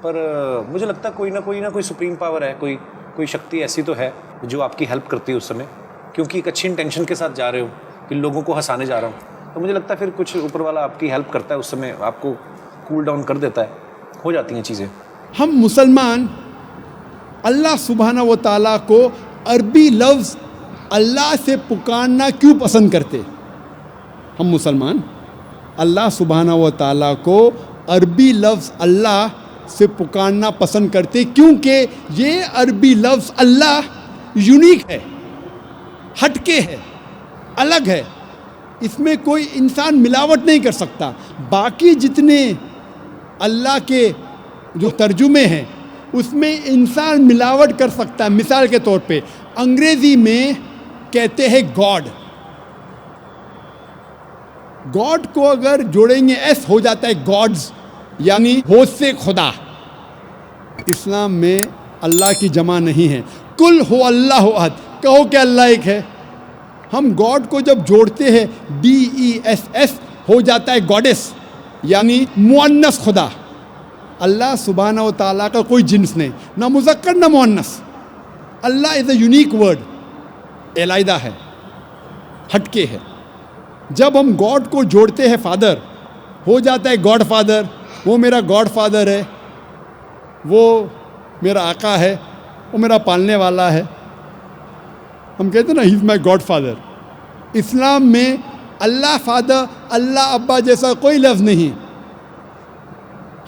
پر مجھے لگتا ہے کوئی نہ کوئی سپریم پاور ہے, کوئی شکتی ایسی تو ہے جو آپ کی ہیلپ کرتی ہے اس سمے, کیونکہ ایک اچھی انٹینشن کے ساتھ جا رہے ہو کہ لوگوں کو ہنسانے جا رہا ہوں, تو مجھے لگتا ہے پھر کچھ اوپر والا آپ کی ہیلپ کرتا ہے, اس سمے آپ کو کول ڈاؤن کر دیتا ہے, ہو جاتی ہیں چیزیں. ہم مسلمان اللہ سبحانہ و تعالیٰ کو عربی لفظ اللہ سے پکارنا کیوں پسند کرتے؟ ہم مسلمان اللہ سبحانہ و تعالیٰ کو عربی لفظ اللہ سے پکارنا پسند کرتے کیونکہ یہ عربی لفظ اللہ یونیک ہے, ہٹ کے ہے, الگ ہے, اس میں کوئی انسان ملاوٹ نہیں کر سکتا. باقی جتنے اللہ کے جو ترجمے ہیں اس میں انسان ملاوٹ کر سکتا ہے. مثال کے طور پہ انگریزی میں کہتے ہیں گاڈ, گاڈ کو اگر جوڑیں گے ایس ہو جاتا ہے گاڈز, یعنی ہوش سے خدا. اسلام میں اللہ کی جمع نہیں ہے. کل ہو اللہ احد, کہو کہ اللہ ایک ہے. ہم گاڈ کو جب جوڑتے ہیں DESS ہو جاتا ہے گاڈس, یعنی مؤنث خدا. اللہ سبحانہ و تعالیٰ کا کوئی جنس نہیں, نہ مذکر نہ مؤنث. اللہ از اے یونیک ورڈ, علیحدہ ہے, ہٹ کے ہے. جب ہم گاڈ کو جوڑتے ہیں فادر ہو جاتا ہے گاڈ فادر, وہ میرا گاڈ فادر ہے, وہ میرا آقا ہے, وہ میرا پالنے والا ہے. ہم کہتے ہیں نا ہی از مائی گاڈ فادر. اسلام میں اللہ فادر, اللہ ابا جیسا کوئی لفظ نہیں.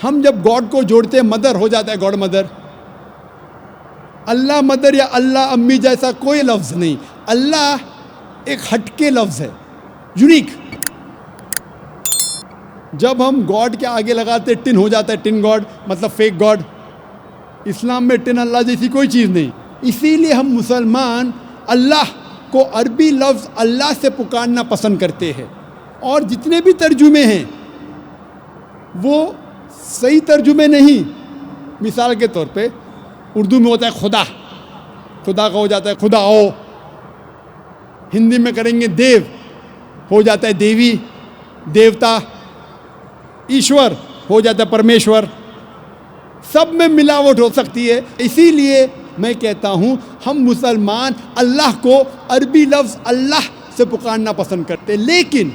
ہم جب گاڈ کو جوڑتے ہیں مدر ہو جاتا ہے گاڈ مدر. اللہ مدر یا اللہ امی جیسا کوئی لفظ نہیں. اللہ ایک ہٹ کے لفظ ہے, یونیک. جب ہم گاڈ کے آگے لگاتے ٹن ہو جاتا ہے ٹن گاڈ, مطلب فیک گاڈ. اسلام میں ٹن اللہ جیسی کوئی چیز نہیں. اسی لیے ہم مسلمان اللہ کو عربی لفظ اللہ سے پکارنا پسند کرتے ہیں. اور جتنے بھی ترجمے ہیں وہ صحیح ترجمے نہیں. مثال کے طور پہ اردو میں ہوتا ہے خدا, خدا کا ہو جاتا ہے خدا او. ہندی میں کریں گے دیو, ہو جاتا ہے دیوی, دیوتا. ایشور ہو جاتا ہے پرمیشور. سب میں ملاوٹ ہو سکتی ہے. اسی لیے میں کہتا ہوں ہم مسلمان اللہ کو عربی لفظ اللہ سے پکارنا پسند کرتے. لیکن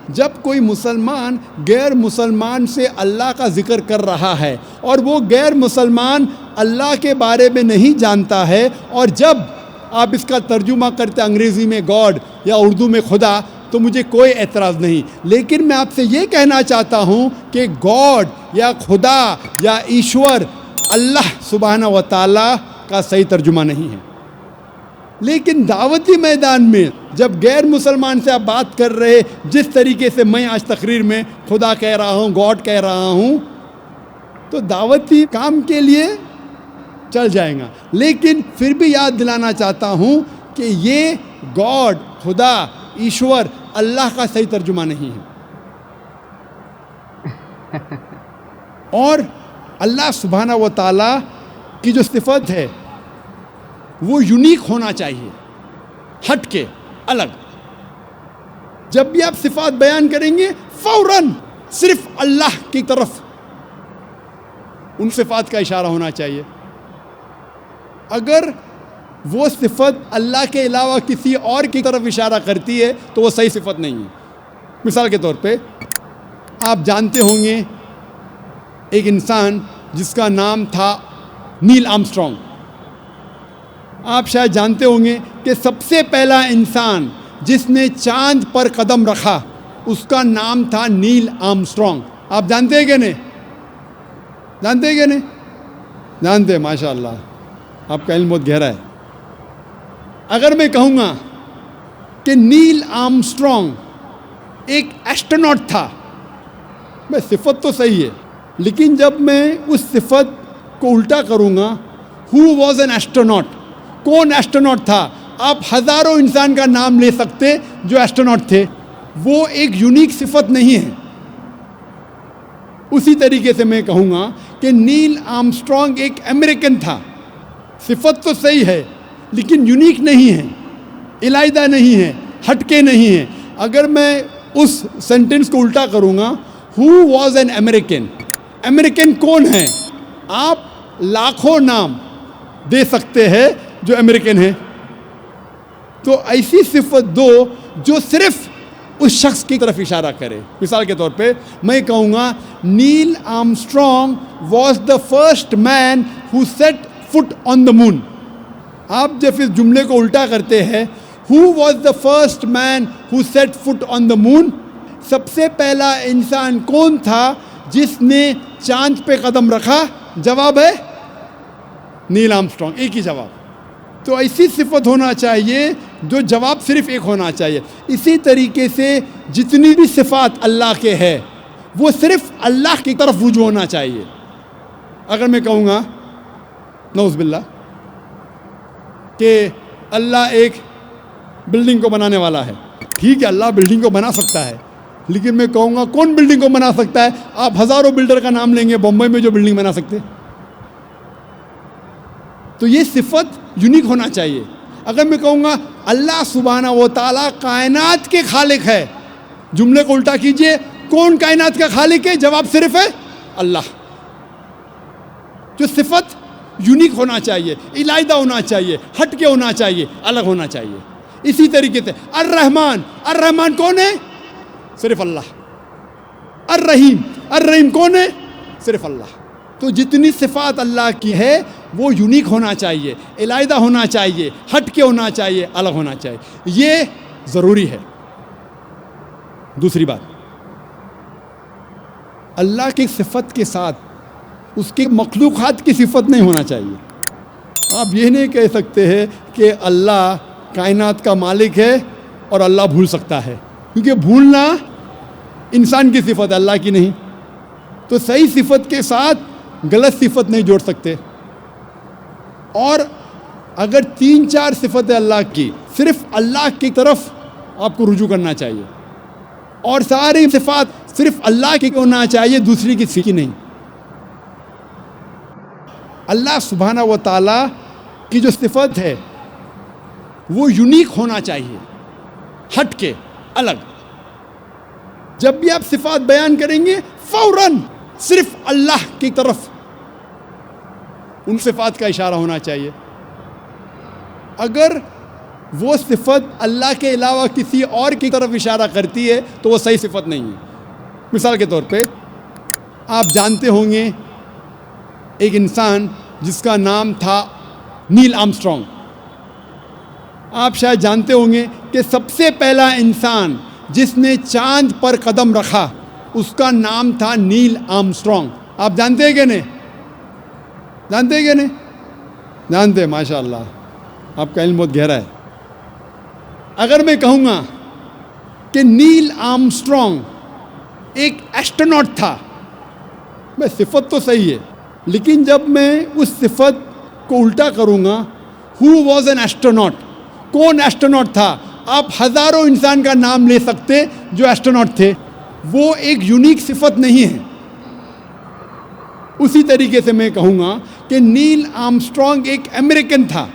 جب کوئی مسلمان غیر مسلمان سے اللہ کا ذکر کر رہا ہے اور وہ غیر مسلمان اللہ کے بارے میں نہیں جانتا ہے, اور جب آپ اس کا ترجمہ کرتے انگریزی میں گاڈ یا اردو میں خدا, تو مجھے کوئی اعتراض نہیں. لیکن میں آپ سے یہ کہنا چاہتا ہوں کہ گاڈ یا خدا یا ایشور اللہ سبحانہ و تعالیٰ کا صحیح ترجمہ نہیں ہے. لیکن دعوتی میدان میں جب غیر مسلمان سے آپ بات کر رہے, جس طریقے سے میں آج تقریر میں خدا کہہ رہا ہوں, گاڈ کہہ رہا ہوں, تو دعوتی کام کے لیے چل جائیں گا. لیکن پھر بھی یاد دلانا چاہتا ہوں کہ یہ گاڈ, خدا, ایشور اللہ کا صحیح ترجمہ نہیں ہے. اور اللہ سبحانہ و تعالیٰ کی جو صفت ہے وہ یونیک ہونا چاہیے, ہٹ کے, الگ. جب بھی آپ صفات بیان کریں گے فوراً صرف اللہ کی طرف ان صفات کا اشارہ ہونا چاہیے. اگر وہ صفت اللہ کے علاوہ کسی اور کی طرف اشارہ کرتی ہے تو وہ صحیح صفت نہیں ہے. مثال کے طور پہ آپ جانتے ہوں گے ایک انسان جس کا نام تھا نیل آرمسٹرانگ. آپ شاید جانتے ہوں گے کہ سب سے پہلا انسان جس نے چاند پر قدم رکھا اس کا نام تھا نیل آرمسٹرانگ. آپ جانتے ہیں کہ نہیں؟ جانتے ہیں کہ نہیں؟ جانتے ہیں, ماشاء اللہ, آپ کا علم بہت گہرا ہے. اگر میں کہوں گا کہ نیل آرمسٹرانگ ایک ایسٹروناٹ تھا, میں صفت تو صحیح ہے, لیکن جب میں اس صفت کو الٹا کروں گا, ہو واز این ایسٹروناٹ, کون ایسٹروناٹ تھا, آپ ہزاروں انسان کا نام لے سکتے جو ایسٹروناٹ تھے. وہ ایک یونیک صفت نہیں ہے. اسی طریقے سے میں کہوں گا کہ نیل آرمسٹرانگ ایک امریکن تھا, صفت تو صحیح ہے لیکن یونیک نہیں ہے, علیحدہ نہیں ہے, ہٹ کے نہیں ہے. اگر میں اس سینٹینس کو الٹا کروں گا, who was an American, American کون ہے, آپ لاکھوں نام دے سکتے ہیں جو امریکن ہیں. تو ایسی صفت دو جو صرف اس شخص کی طرف اشارہ کرے. مثال کے طور پہ میں کہوں گا Neil Armstrong was the first man who set foot on the moon. آپ جب اس جملے کو الٹا کرتے ہیں who was the first man who set foot on the moon, سب سے پہلا انسان کون تھا جس نے چاند پہ قدم رکھا؟ جواب ہے نیل آرمسٹرانگ. ایک ہی جواب. تو ایسی صفت ہونا چاہیے جو جواب صرف ایک ہونا چاہیے. اسی طریقے سے جتنی بھی صفات اللہ کے ہے وہ صرف اللہ کی طرف رجوع ہونا چاہیے. اگر میں کہوں گا نعوذ باللہ کہ اللہ ایک بلڈنگ کو بنانے والا ہے، ٹھیک ہے اللہ بلڈنگ کو بنا سکتا ہے، لیکن میں کہوں گا کون بلڈنگ کو بنا سکتا ہے؟ آپ ہزاروں بلڈر کا نام لیں گے بمبئی میں جو بلڈنگ بنا سکتے. تو یہ صفت یونیک ہونا چاہیے. اگر میں کہوں گا اللہ سبحانہ و تعالیٰ کائنات کے خالق ہے، جملے کو الٹا کیجئے، کون کائنات کا خالق ہے؟ جواب صرف ہے اللہ. جو صفت یونیک ہونا چاہیے، علیحدہ ہونا چاہیے، ہٹ کے ہونا چاہیے، الگ ہونا چاہیے. اسی طریقے سے الرحمن، الرحمن کون ہے؟ صرف اللہ. الرحیم، الرحیم کون ہے؟ صرف اللہ. تو جتنی صفات اللہ کی ہے وہ یونیک ہونا چاہیے، علیحدہ ہونا چاہیے، ہٹ کے ہونا چاہیے، الگ ہونا چاہیے. یہ ضروری ہے. دوسری بات، اللہ کی صفت کے ساتھ اس کے مخلوقات کی صفت نہیں ہونا چاہیے. آپ یہ نہیں کہہ سکتے ہیں کہ اللہ کائنات کا مالک ہے اور اللہ بھول سکتا ہے، کیونکہ بھولنا انسان کی صفت ہے، اللہ کی نہیں. تو صحیح صفت کے ساتھ غلط صفت نہیں جوڑ سکتے. اور اگر 3-4 صفتیں اللہ کی، صرف اللہ کی طرف آپ کو رجوع کرنا چاہیے، اور ساری صفات صرف اللہ کی ہونا چاہیے، دوسری کسی کی نہیں. اللہ سبحانہ و تعالیٰ کی جو صفت ہے وہ یونیک ہونا چاہیے، ہٹ کے، الگ. جب بھی آپ صفات بیان کریں گے فوراً صرف اللہ کی طرف ان صفات کا اشارہ ہونا چاہیے. اگر وہ صفت اللہ کے علاوہ کسی اور کی طرف اشارہ کرتی ہے تو وہ صحیح صفت نہیں ہے. مثال کے طور پہ آپ جانتے ہوں گے ایک انسان جس کا نام تھا نیل آرمسٹرانگ. آپ شاید جانتے ہوں گے کہ سب سے پہلا انسان جس نے چاند پر قدم رکھا اس کا نام تھا نیل آرمسٹرانگ. آپ جانتے ہیں کہ نہیں؟ جانتے ہیں کہ نہیں؟ جانتے ہیں، ماشاء اللہ آپ کا علم بہت گہرا ہے. اگر میں کہوں گا کہ نیل آرمسٹرانگ ایک ایسٹروناٹ تھا، میں صفت تو صحیح ہے، لیکن جب میں اس صفت کو الٹا کروں گا ہو واز این ایسٹروناٹ، کون ایسٹروناٹ تھا؟ آپ ہزاروں انسان کا نام لے سکتے جو ایسٹروناٹ تھے. وہ ایک یونیک صفت نہیں ہے. اسی طریقے سے میں کہوں گا کہ نیل آرمسٹرانگ ایک امریکن تھا،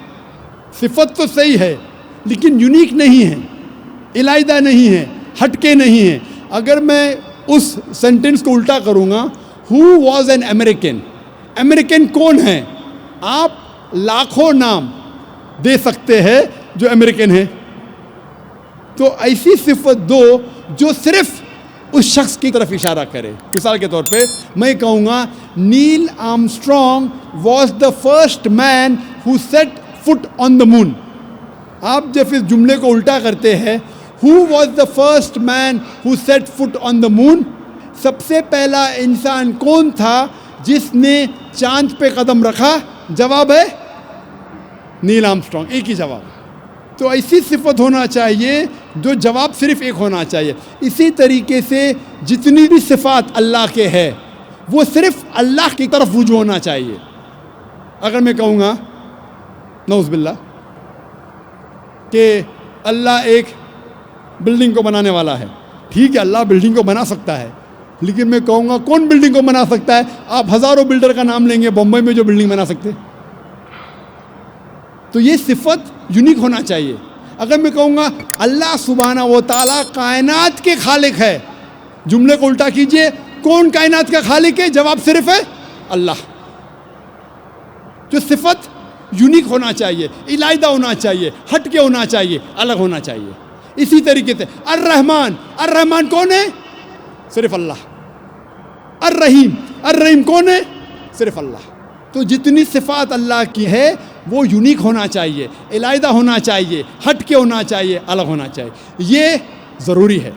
صفت تو صحیح ہے لیکن یونیک نہیں ہے، علیحدہ نہیں ہے، ہٹ کے نہیں ہے. اگر میں اس سینٹنس کو الٹا کروں گا who was an American, American کون ہے؟ آپ لاکھوں نام دے سکتے ہیں جو امریکن ہیں. تو ایسی صفت دو جو صرف اس شخص کی طرف اشارہ کرے. مثال کے طور پہ میں کہوں گا Neil Armstrong was the first man who set foot on the moon. آپ جب اس جملے کو الٹا کرتے ہیں who was the first man who set foot on the moon, سب سے پہلا انسان کون تھا جس نے چاند پہ قدم رکھا؟ جواب ہے نیل آرمسٹرانگ. ایک ہی جواب. تو ایسی صفت ہونا چاہیے جو جواب صرف ایک ہونا چاہیے. اسی طریقے سے جتنی بھی صفات اللہ کے ہے وہ صرف اللہ کی طرف رجوع ہونا چاہیے. اگر میں کہوں گا نعوذ باللہ کہ اللہ ایک بلڈنگ کو بنانے والا ہے، ٹھیک ہے اللہ بلڈنگ کو بنا سکتا ہے، لیکن میں کہوں گا کون بلڈنگ کو بنا سکتا ہے؟ آپ ہزاروں بلڈر کا نام لیں گے بمبئی میں جو بلڈنگ بنا سکتے. تو یہ صفت یونیک ہونا چاہیے. اگر میں کہوں گا اللہ سبحانہ و تعالیٰ کائنات کے خالق ہے، جملے کو الٹا کیجئے، کون کائنات کا خالق ہے؟ جواب صرف ہے اللہ. جو صفت یونیک ہونا چاہیے، علیحدہ ہونا چاہیے، ہٹ کے ہونا چاہیے، الگ ہونا چاہیے. اسی طریقے سے الرحمن، الرحمن کون ہے؟ صرف اللہ. الرحیم، الرحیم کون ہے؟ صرف اللہ. تو جتنی صفات اللہ کی ہے وہ یونیک ہونا چاہیے، علیحدہ ہونا چاہیے، ہٹ کے ہونا چاہیے، الگ ہونا چاہیے. یہ ضروری ہے.